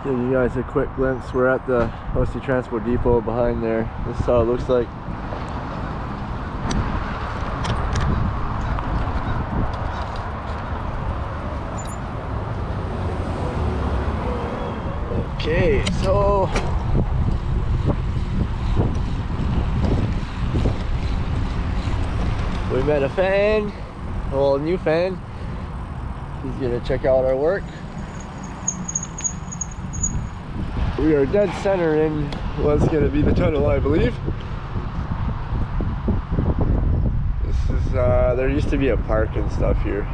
Give you guys a quick glimpse. We're at the OC Transport Depot behind there. This is how it looks like. Okay, so we met a fan, well, a new fan. He's gonna check out our work. We are dead center in what's gonna be the tunnel, I believe. This is, there used to be a park and stuff here.